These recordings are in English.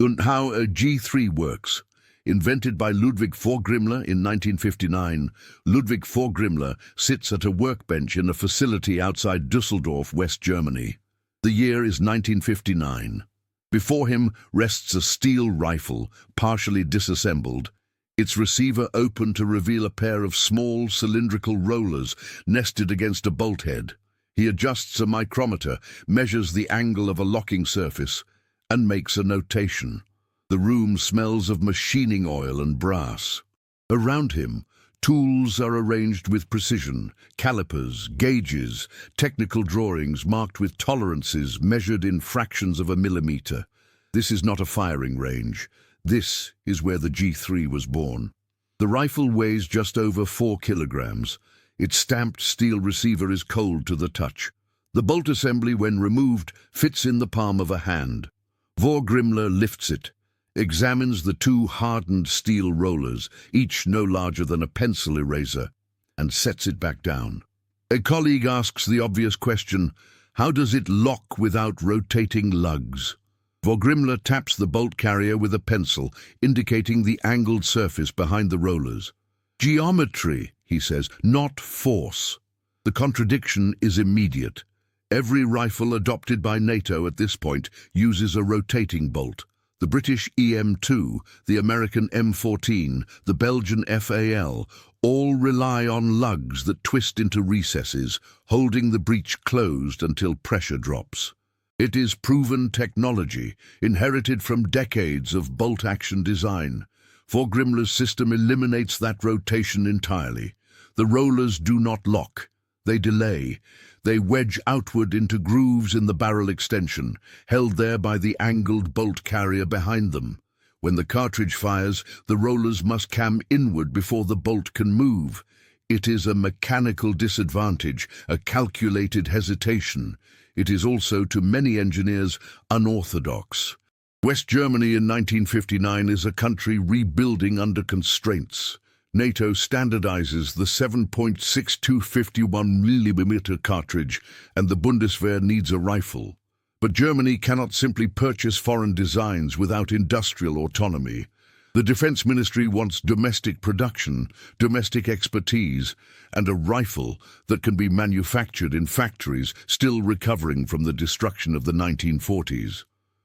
And how a G3 works. Invented by Ludwig Vorgrimler in 1959, Ludwig Vorgrimler sits at a workbench in a facility outside Düsseldorf, West Germany. The year is 1959. Before him rests a steel rifle, partially disassembled, its receiver open to reveal a pair of small cylindrical rollers nested against a bolt head. He adjusts a micrometer, measures the angle of a locking surface, and makes a notation. The room smells of machining oil and brass. Around him, tools are arranged with precision, calipers, gauges, technical drawings marked with tolerances measured in fractions of a millimeter. This is not a firing range. This is where the G3 was born. The rifle weighs just over 4 kilograms. Its stamped steel receiver is cold to the touch. The bolt assembly, when removed, fits in the palm of a hand. Vorgrimler lifts it, examines the two hardened steel rollers, each no larger than a pencil eraser, and sets it back down. A colleague asks the obvious question, how does it lock without rotating lugs? Vorgrimler taps the bolt carrier with a pencil, indicating the angled surface behind the rollers. Geometry, he says, not force. The contradiction is immediate. Every rifle adopted by NATO at this point uses a rotating bolt. The British EM2, the American M14, the Belgian FAL, all rely on lugs that twist into recesses, holding the breech closed until pressure drops. It is proven technology, inherited from decades of bolt-action design. Vorgrimler's system eliminates that rotation entirely. The rollers do not lock. They delay. They wedge outward into grooves in the barrel extension, held there by the angled bolt carrier behind them. When the cartridge fires, the rollers must cam inward before the bolt can move. It is a mechanical disadvantage, a calculated hesitation. It is also, to many engineers, unorthodox. West Germany in 1959 is a country rebuilding under constraints. NATO standardizes the 7.62 51mm cartridge, and the Bundeswehr needs a rifle. But Germany cannot simply purchase foreign designs without industrial autonomy. The Defense Ministry wants domestic production, domestic expertise, and a rifle that can be manufactured in factories still recovering from the destruction of the 1940s.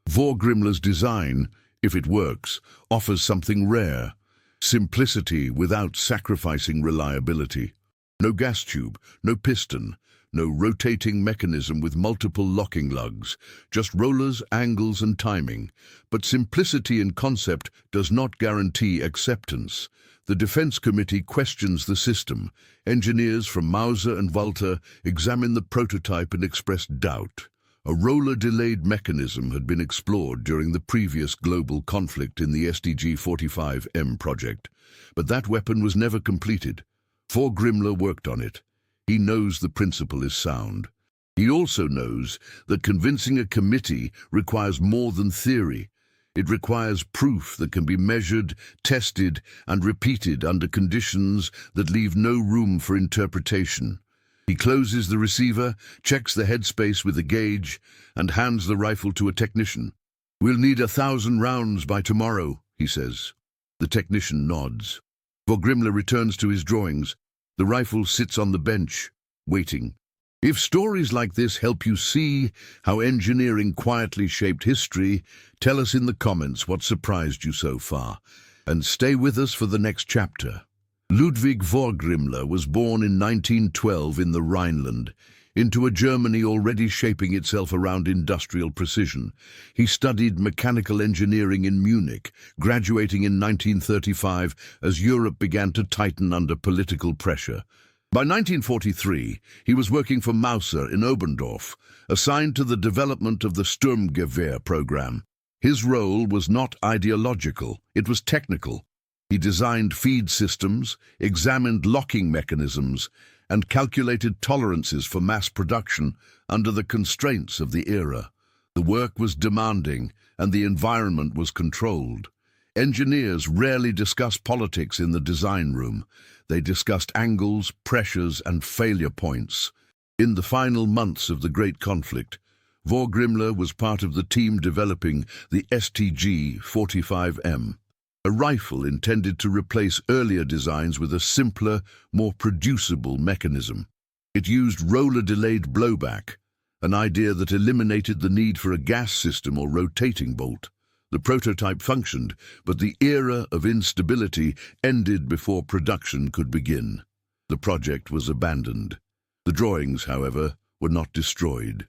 Vorgrimler's design, if it works, offers something rare. Simplicity without sacrificing reliability. No gas tube, no piston, no rotating mechanism with multiple locking lugs, just rollers, angles, and timing. But simplicity in concept does not guarantee acceptance. The Defense Committee questions the system. Engineers from Mauser and Walter examine the prototype and express doubt. A roller-delayed mechanism had been explored during the previous global conflict in the SDG-45M project, but that weapon was never completed. Vorgrimler worked on it. He knows the principle is sound. He also knows that convincing a committee requires more than theory. It requires proof that can be measured, tested, and repeated under conditions that leave no room for interpretation. He closes the receiver, checks the headspace with a gauge, and hands the rifle to a technician. "We'll need 1,000 rounds by tomorrow," he says. The technician nods. Vorgrimler returns to his drawings. The rifle sits on the bench, waiting. If stories like this help you see how engineering quietly shaped history, tell us in the comments what surprised you so far, and stay with us for the next chapter. Ludwig Vorgrimler was born in 1912 in the Rhineland, into a Germany already shaping itself around industrial precision. He studied mechanical engineering in Munich, graduating in 1935 as Europe began to tighten under political pressure. By 1943, he was working for Mauser in Oberndorf, assigned to the development of the Sturmgewehr program. His role was not ideological, it was technical. He designed feed systems, examined locking mechanisms, and calculated tolerances for mass production under the constraints of the era. The work was demanding, and the environment was controlled. Engineers rarely discuss politics in the design room. They discussed angles, pressures, and failure points. In the final months of the Great Conflict, Vorgrimler was part of the team developing the STG-45M, a rifle intended to replace earlier designs with a simpler, more producible mechanism. It used roller-delayed blowback, an idea that eliminated the need for a gas system or rotating bolt. The prototype functioned, but the era of instability ended before production could begin. The project was abandoned. The drawings, however, were not destroyed.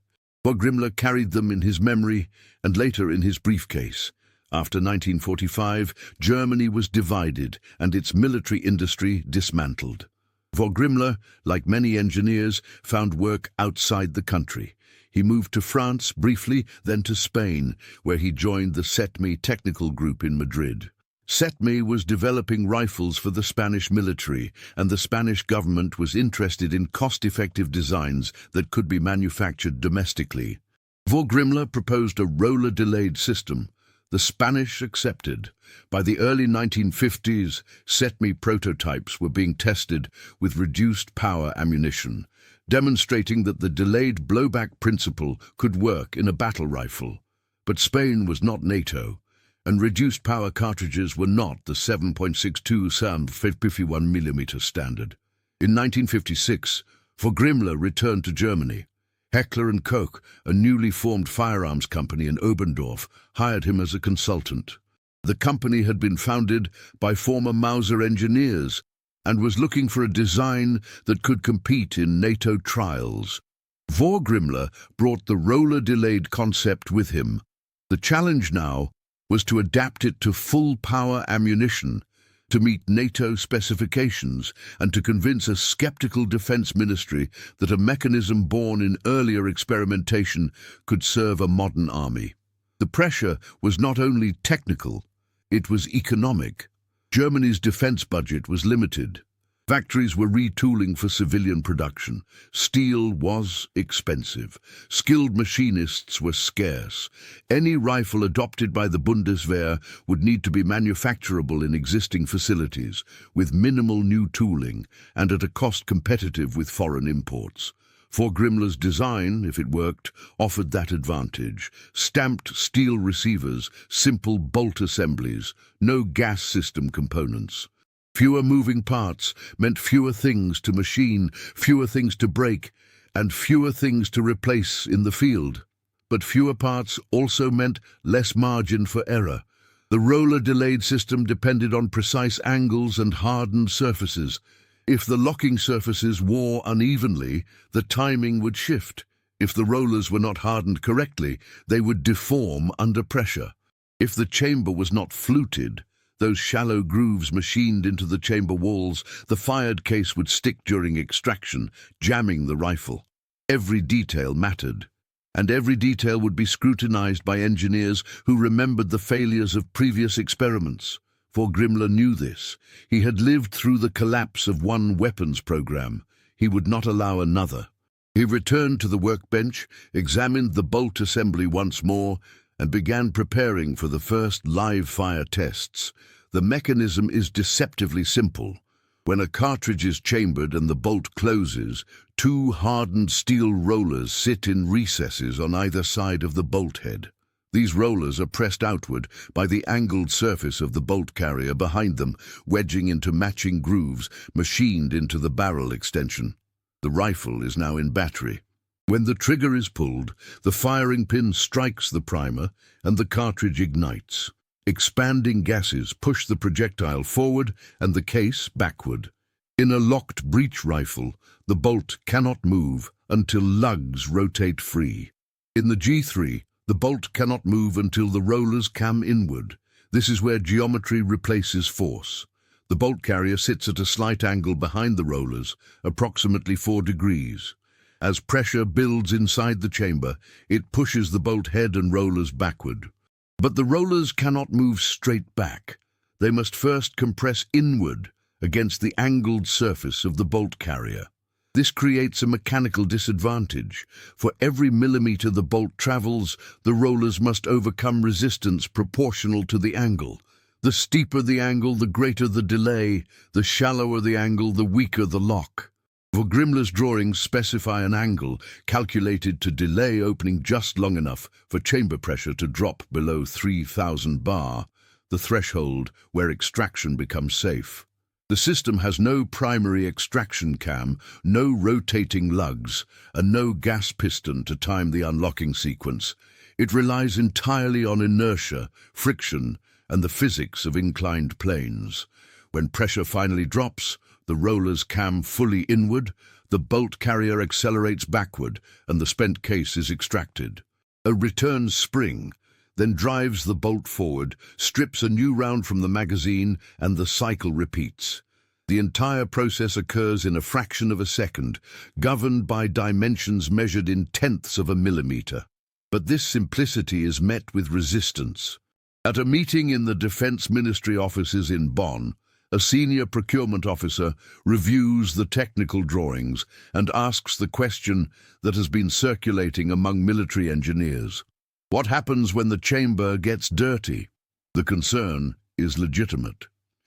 Vorgrimler carried them in his memory and later in his briefcase. After 1945, Germany was divided and its military industry dismantled. Vorgrimler, like many engineers, found work outside the country. He moved to France briefly, then to Spain, where he joined the SETME technical group in Madrid. SETME was developing rifles for the Spanish military, and the Spanish government was interested in cost-effective designs that could be manufactured domestically. Vorgrimler proposed a roller-delayed system. The Spanish accepted. By the early 1950s, SETME prototypes were being tested with reduced power ammunition, demonstrating that the delayed blowback principle could work in a battle rifle. But Spain was not NATO, and reduced power cartridges were not the 7.62 SAM 51mm standard. In 1956, Vorgrimler returned to Germany. Heckler & Koch, a newly formed firearms company in Oberndorf, hired him as a consultant. The company had been founded by former Mauser engineers and was looking for a design that could compete in NATO trials. Vorgrimler brought the roller-delayed concept with him. The challenge now was to adapt it to full-power ammunition, to meet NATO specifications, and to convince a skeptical defense ministry that a mechanism born in earlier experimentation could serve a modern army. The pressure was not only technical, it was economic. Germany's defense budget was limited. Factories were retooling for civilian production. Steel was expensive. Skilled machinists were scarce. Any rifle adopted by the Bundeswehr would need to be manufacturable in existing facilities, with minimal new tooling and at a cost competitive with foreign imports. Vorgrimler's design, if it worked, offered that advantage. Stamped steel receivers, simple bolt assemblies, no gas system components. Fewer moving parts meant fewer things to machine, fewer things to break, and fewer things to replace in the field. But fewer parts also meant less margin for error. The roller-delayed system depended on precise angles and hardened surfaces. If the locking surfaces wore unevenly, the timing would shift. If the rollers were not hardened correctly, they would deform under pressure. If the chamber was not fluted, those shallow grooves machined into the chamber walls, the fired case would stick during extraction, jamming the rifle. Every detail mattered, and every detail would be scrutinized by engineers who remembered the failures of previous experiments. Vorgrimler knew this. He had lived through the collapse of one weapons program. He would not allow another. He returned to the workbench, examined the bolt assembly once more, and began preparing for the first live-fire tests. The mechanism is deceptively simple. When a cartridge is chambered and the bolt closes, two hardened steel rollers sit in recesses on either side of the bolt head. These rollers are pressed outward by the angled surface of the bolt carrier behind them, wedging into matching grooves machined into the barrel extension. The rifle is now in battery. When the trigger is pulled, the firing pin strikes the primer and the cartridge ignites. Expanding gases push the projectile forward and the case backward. In a locked breech rifle, the bolt cannot move until lugs rotate free. In the G3, the bolt cannot move until the rollers cam inward. This is where geometry replaces force. The bolt carrier sits at a slight angle behind the rollers, approximately 4 degrees. As pressure builds inside the chamber, it pushes the bolt head and rollers backward. But the rollers cannot move straight back. They must first compress inward against the angled surface of the bolt carrier. This creates a mechanical disadvantage. For every millimeter the bolt travels, the rollers must overcome resistance proportional to the angle. The steeper the angle, the greater the delay. The shallower the angle, the weaker the lock. Vorgrimler's drawings specify an angle calculated to delay opening just long enough for chamber pressure to drop below 3,000 bar, the threshold where extraction becomes safe. The system has no primary extraction cam, no rotating lugs, and no gas piston to time the unlocking sequence. It relies entirely on inertia, friction, and the physics of inclined planes. When pressure finally drops, the rollers cam fully inward, the bolt carrier accelerates backward, and the spent case is extracted. A return spring then drives the bolt forward, strips a new round from the magazine, and the cycle repeats. The entire process occurs in a fraction of a second, governed by dimensions measured in tenths of a millimeter. But this simplicity is met with resistance. At a meeting in the Defense Ministry offices in Bonn, a senior procurement officer reviews the technical drawings and asks the question that has been circulating among military engineers. What happens when the chamber gets dirty? The concern is legitimate.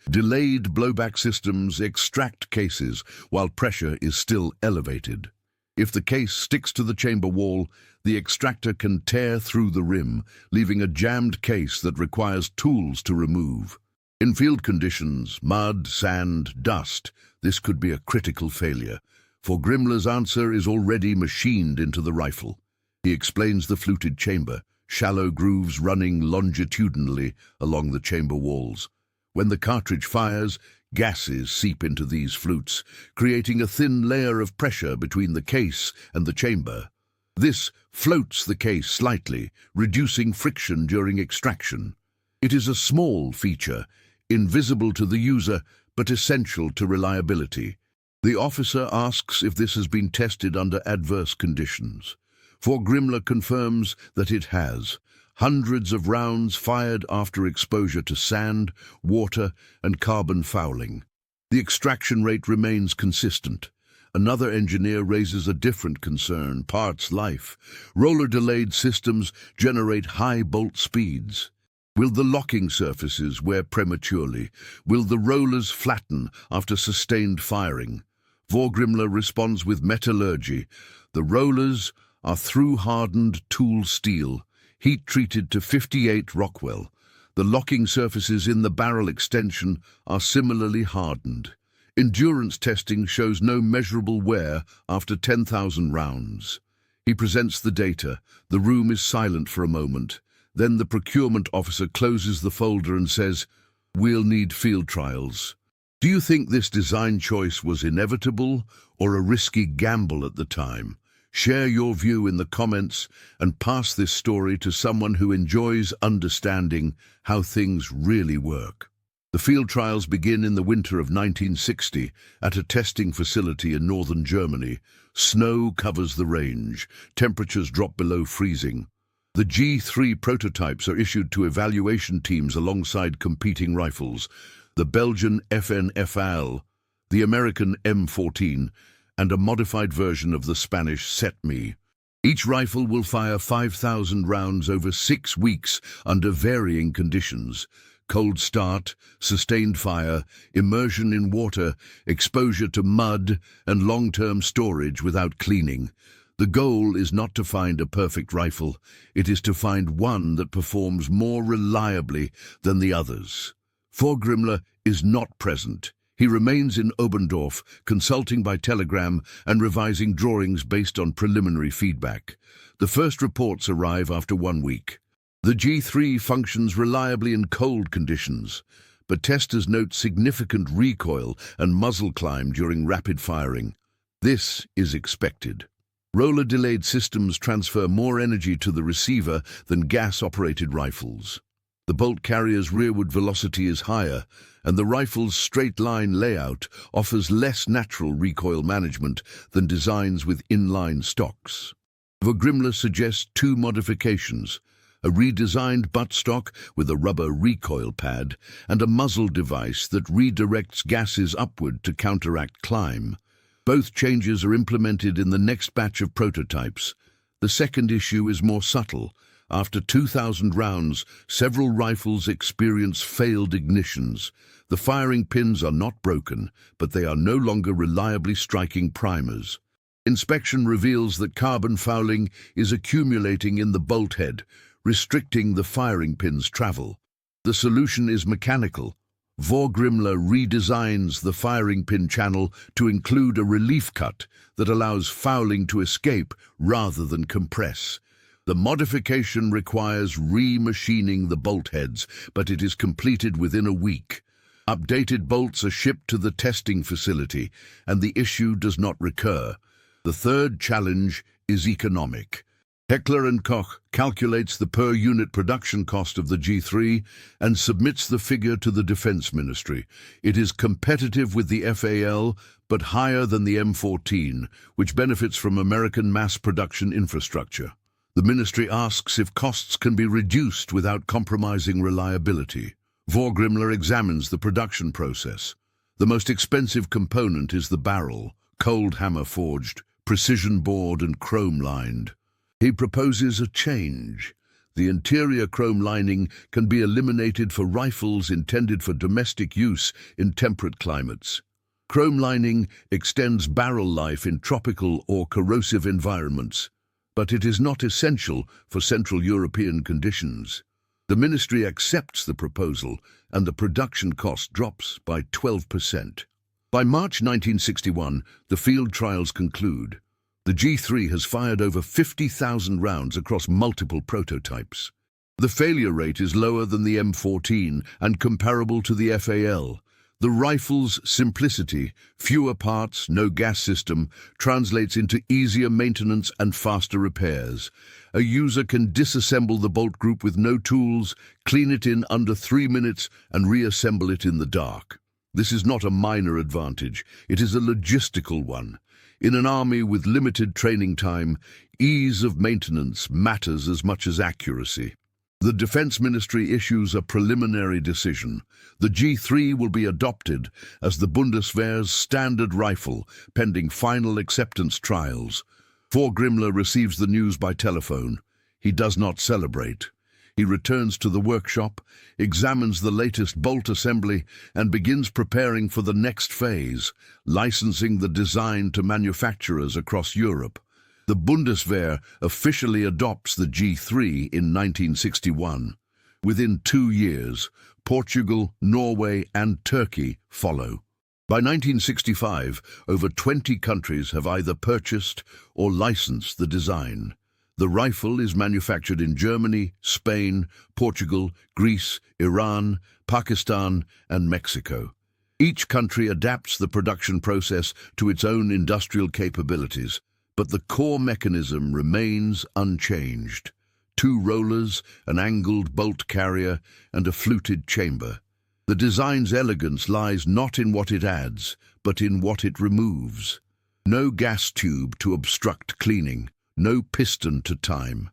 Delayed blowback systems extract cases while pressure is still elevated. If the case sticks to the chamber wall, the extractor can tear through the rim, leaving a jammed case that requires tools to remove. In field conditions, mud, sand, dust, this could be a critical failure. Vorgrimler's answer is already machined into the rifle. He explains the fluted chamber, shallow grooves running longitudinally along the chamber walls. When the cartridge fires, gases seep into these flutes, creating a thin layer of pressure between the case and the chamber. This floats the case slightly, reducing friction during extraction. It is a small feature, invisible to the user, but essential to reliability. The officer asks if this has been tested under adverse conditions. Vorgrimler confirms that it has. Hundreds of rounds fired after exposure to sand, water, and carbon fouling. The extraction rate remains consistent. Another engineer raises a different concern: parts life. Roller-delayed systems generate high bolt speeds. Will the locking surfaces wear prematurely? Will the rollers flatten after sustained firing? Vorgrimler responds with metallurgy. The rollers are through-hardened tool steel, heat-treated to 58 Rockwell. The locking surfaces in the barrel extension are similarly hardened. Endurance testing shows no measurable wear after 10,000 rounds. He presents the data. The room is silent for a moment. Then the procurement officer closes the folder and says, "We'll need field trials." Do you think this design choice was inevitable or a risky gamble at the time? Share your view in the comments and pass this story to someone who enjoys understanding how things really work. The field trials begin in the winter of 1960 at a testing facility in northern Germany. Snow covers the range. Temperatures drop below freezing. The G3 prototypes are issued to evaluation teams alongside competing rifles: the Belgian FN-FAL, the American M14, and a modified version of the Spanish Set-Me. Each rifle will fire 5,000 rounds over 6 weeks under varying conditions: cold start, sustained fire, immersion in water, exposure to mud, and long-term storage without cleaning. The goal is not to find a perfect rifle. It is to find one that performs more reliably than the others. Vorgrimler is not present. He remains in Oberndorf, consulting by telegram and revising drawings based on preliminary feedback. The first reports arrive after 1 week. The G3 functions reliably in cold conditions, but testers note significant recoil and muzzle climb during rapid firing. This is expected. Roller-delayed systems transfer more energy to the receiver than gas-operated rifles. The bolt carrier's rearward velocity is higher, and the rifle's straight-line layout offers less natural recoil management than designs with inline stocks. Vorgrimler suggests 2 modifications: a redesigned buttstock with a rubber recoil pad and a muzzle device that redirects gases upward to counteract climb. Both changes are implemented in the next batch of prototypes. The second issue is more subtle: After 2,000 rounds, several rifles experience failed ignitions. The firing pins are not broken, but they are no longer reliably striking primers. Inspection reveals that carbon fouling is accumulating in the bolt head, restricting the firing pin's travel. The solution is mechanical. Vorgrimler redesigns the firing pin channel to include a relief cut that allows fouling to escape rather than compress. The modification requires remachining the bolt heads, but it is completed within a week. Updated bolts are shipped to the testing facility, and the issue does not recur. The third challenge is economic. Heckler & Koch calculates the per-unit production cost of the G3 and submits the figure to the Defense Ministry. It is competitive with the FAL, but higher than the M14, which benefits from American mass production infrastructure. The ministry asks if costs can be reduced without compromising reliability. Vorgrimler examines the production process. The most expensive component is the barrel, cold hammer forged, precision bored and chrome lined. He proposes a change. The interior chrome lining can be eliminated for rifles intended for domestic use in temperate climates. Chrome lining extends barrel life in tropical or corrosive environments, but it is not essential for Central European conditions. The ministry accepts the proposal, and the production cost drops by 12%. By March 1961, the field trials conclude. The G3 has fired over 50,000 rounds across multiple prototypes. The failure rate is lower than the M14 and comparable to the FAL. The rifle's simplicity, fewer parts, no gas system, translates into easier maintenance and faster repairs. A user can disassemble the bolt group with no tools, clean it in under 3 minutes, and reassemble it in the dark. This is not a minor advantage, it is a logistical one. In an army with limited training time, ease of maintenance matters as much as accuracy. The Defense Ministry issues a preliminary decision. The G3 will be adopted as the Bundeswehr's standard rifle, pending final acceptance trials. Vorgrimler receives the news by telephone. He does not celebrate. He returns to the workshop, examines the latest bolt assembly, and begins preparing for the next phase, licensing the design to manufacturers across Europe. The Bundeswehr officially adopts the G3 in 1961. Within 2 years, Portugal, Norway, and Turkey follow. By 1965, over 20 countries have either purchased or licensed the design. The rifle is manufactured in Germany, Spain, Portugal, Greece, Iran, Pakistan, and Mexico. Each country adapts the production process to its own industrial capabilities, but the core mechanism remains unchanged. 2 rollers, an angled bolt carrier, and a fluted chamber. The design's elegance lies not in what it adds, but in what it removes. No gas tube to obstruct cleaning. No piston to time,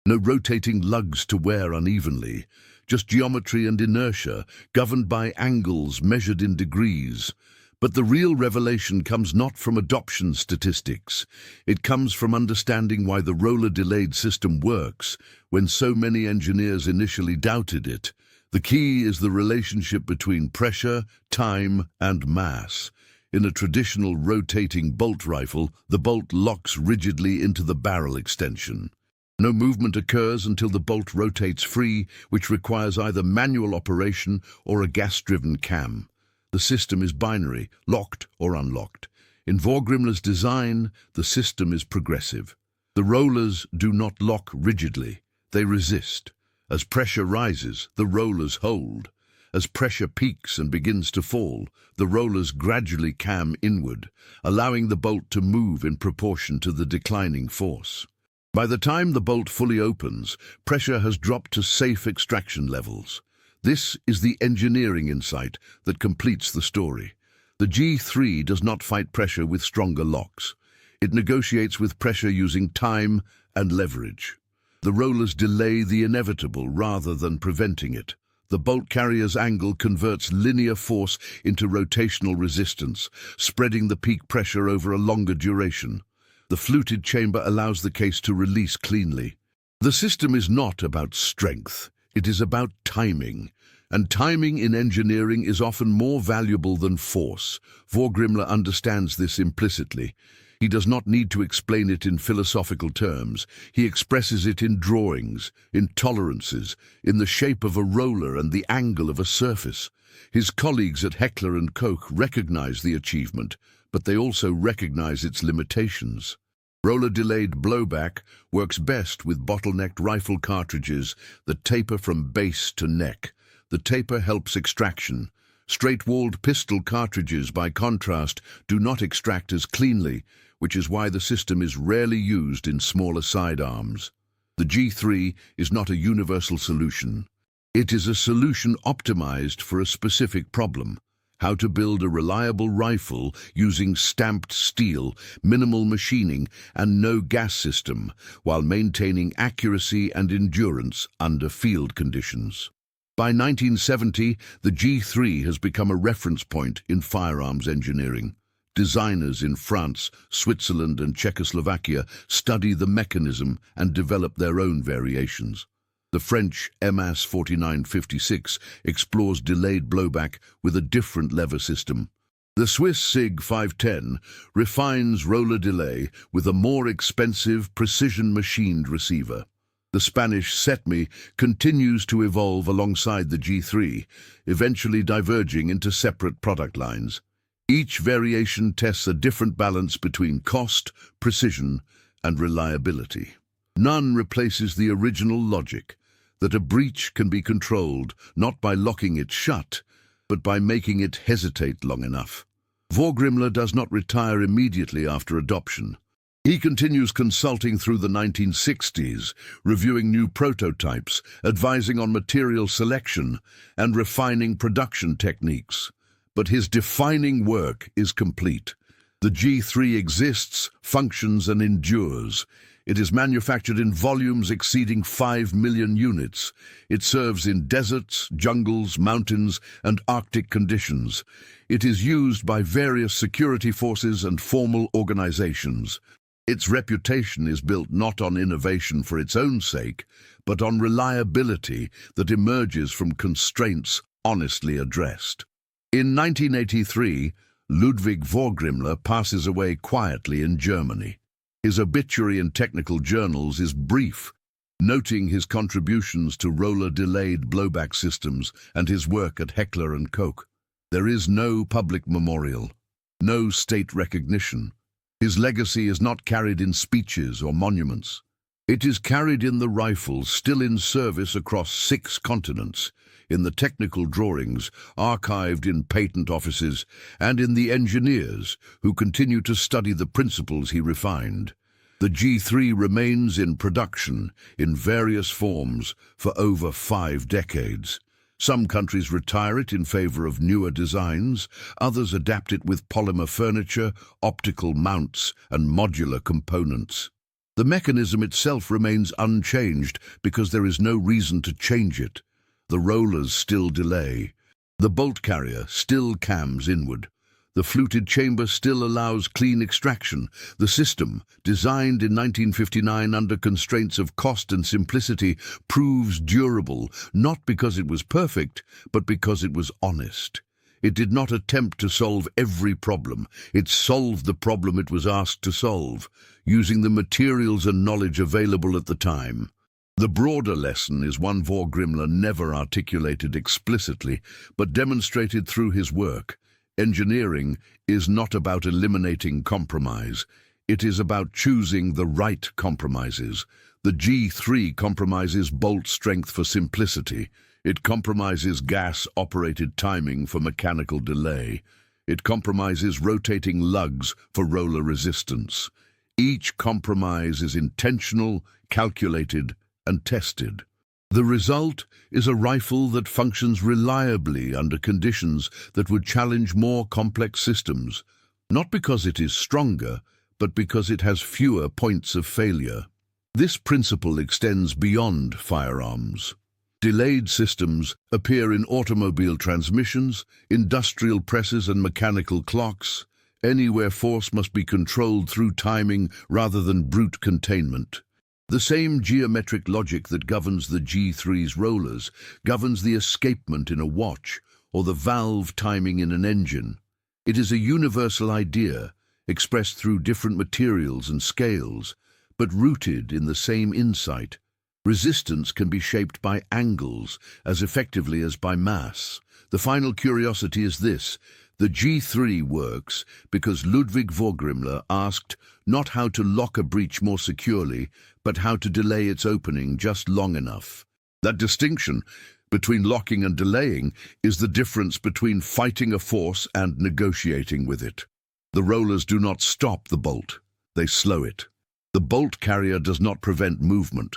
no rotating lugs to wear unevenly, just geometry and inertia, governed by angles measured in degrees. But the real revelation comes not from adoption statistics. It comes from understanding why the roller-delayed system works when so many engineers initially doubted it. The key is the relationship between pressure, time, and mass. In a traditional rotating bolt rifle, the bolt locks rigidly into the barrel extension. No movement occurs until the bolt rotates free, which requires either manual operation or a gas-driven cam. The system is binary, locked or unlocked. In Vorgrimler's design, the system is progressive. The rollers do not lock rigidly. They resist. As pressure rises, the rollers hold. As pressure peaks and begins to fall, the rollers gradually cam inward, allowing the bolt to move in proportion to the declining force. By the time the bolt fully opens, pressure has dropped to safe extraction levels. This is the engineering insight that completes the story. The G3 does not fight pressure with stronger locks. It negotiates with pressure using time and leverage. The rollers delay the inevitable rather than preventing it. The bolt carrier's angle converts linear force into rotational resistance, spreading the peak pressure over a longer duration. The fluted chamber allows the case to release cleanly. The system is not about strength, it is about timing. And timing in engineering is often more valuable than force. Vorgrimler understands this implicitly. He does not need to explain it in philosophical terms. He expresses it in drawings, in tolerances, in the shape of a roller and the angle of a surface. His colleagues at Heckler & Koch recognize the achievement, but they also recognize its limitations. Roller-delayed blowback works best with bottlenecked rifle cartridges that taper from base to neck. The taper helps extraction. Straight-walled pistol cartridges, by contrast, do not extract as cleanly, which is why the system is rarely used in smaller sidearms. The G3 is not a universal solution. It is a solution optimized for a specific problem: how to build a reliable rifle using stamped steel, minimal machining, and no gas system, while maintaining accuracy and endurance under field conditions. By 1970, the G3 has become a reference point in firearms engineering. Designers in France, Switzerland, and Czechoslovakia study the mechanism and develop their own variations. The French MAS 4956 explores delayed blowback with a different lever system. The Swiss SIG 510 refines roller delay with a more expensive, precision-machined receiver. The Spanish SETMI continues to evolve alongside the G3, eventually diverging into separate product lines. Each variation tests a different balance between cost, precision, and reliability. None replaces the original logic that a breech can be controlled not by locking it shut, but by making it hesitate long enough. Vorgrimler does not retire immediately after adoption. He continues consulting through the 1960s, reviewing new prototypes, advising on material selection, and refining production techniques. But his defining work is complete. The G3 exists, functions, and endures. It is manufactured in volumes exceeding 5 million units. It serves in deserts, jungles, mountains, and Arctic conditions. It is used by various security forces and formal organizations. Its reputation is built not on innovation for its own sake, but on reliability that emerges from constraints honestly addressed. In 1983, Ludwig Vorgrimler passes away quietly in Germany. His obituary in technical journals is brief, noting his contributions to roller-delayed blowback systems and his work at Heckler & Koch. There is no public memorial, no state recognition. His legacy is not carried in speeches or monuments. It is carried in the rifles still in service across 6 continents, in the technical drawings archived in patent offices, and in the engineers who continue to study the principles he refined. The G3 remains in production in various forms for over 5 decades. Some countries retire it in favor of newer designs, others adapt it with polymer furniture, optical mounts, and modular components. The mechanism itself remains unchanged because there is no reason to change it. The rollers still delay. The bolt carrier still cams inward. The fluted chamber still allows clean extraction. The system, designed in 1959 under constraints of cost and simplicity, proves durable, not because it was perfect, but because it was honest. It did not attempt to solve every problem. It solved the problem it was asked to solve, using the materials and knowledge available at the time. The broader lesson is one Vorgrimler never articulated explicitly, but demonstrated through his work. Engineering is not about eliminating compromise. It is about choosing the right compromises. The G3 compromises bolt strength for simplicity. It compromises gas-operated timing for mechanical delay. It compromises rotating lugs for roller resistance. Each compromise is intentional, calculated, and tested. The result is a rifle that functions reliably under conditions that would challenge more complex systems, not because it is stronger, but because it has fewer points of failure. This principle extends beyond firearms. Delayed systems appear in automobile transmissions, industrial presses, and mechanical clocks, anywhere force must be controlled through timing rather than brute containment. The same geometric logic that governs the G3's rollers governs the escapement in a watch or the valve timing in an engine. It is a universal idea, expressed through different materials and scales, but rooted in the same insight. Resistance can be shaped by angles as effectively as by mass. The final curiosity is this: the G3 works because Ludwig Vorgrimler asked not how to lock a breech more securely, but how to delay its opening just long enough. That distinction between locking and delaying is the difference between fighting a force and negotiating with it. The rollers do not stop the bolt, they slow it. The bolt carrier does not prevent movement,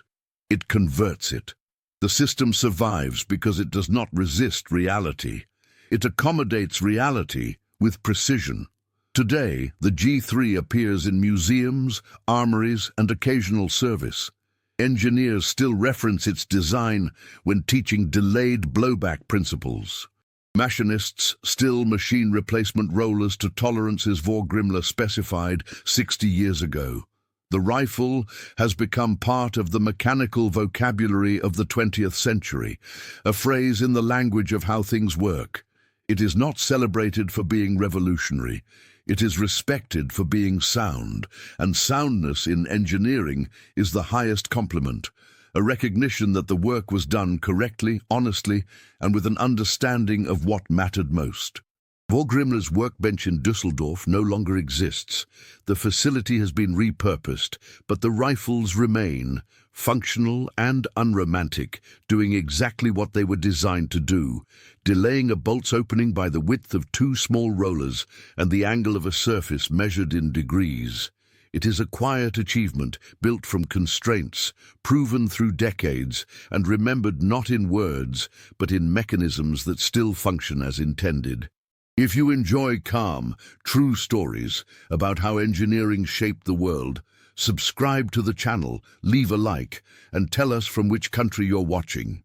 it converts it. The system survives because it does not resist reality. It accommodates reality with precision. Today, the G3 appears in museums, armories, and occasional service. Engineers still reference its design when teaching delayed blowback principles. Machinists still machine replacement rollers to tolerances Vorgrimler specified 60 years ago. The rifle has become part of the mechanical vocabulary of the 20th century, a phrase in the language of how things work. It is not celebrated for being revolutionary. It is respected for being sound, and soundness in engineering is the highest compliment, a recognition that the work was done correctly, honestly, and with an understanding of what mattered most. Vorgrimler's workbench in Düsseldorf no longer exists. The facility has been repurposed, but the rifles remain, functional and unromantic, doing exactly what they were designed to do, delaying a bolt's opening by the width of 2 small rollers and the angle of a surface measured in degrees. It is a quiet achievement built from constraints, proven through decades, and remembered not in words, but in mechanisms that still function as intended. If you enjoy calm, true stories about how engineering shaped the world, subscribe to the channel, leave a like, and tell us from which country you're watching.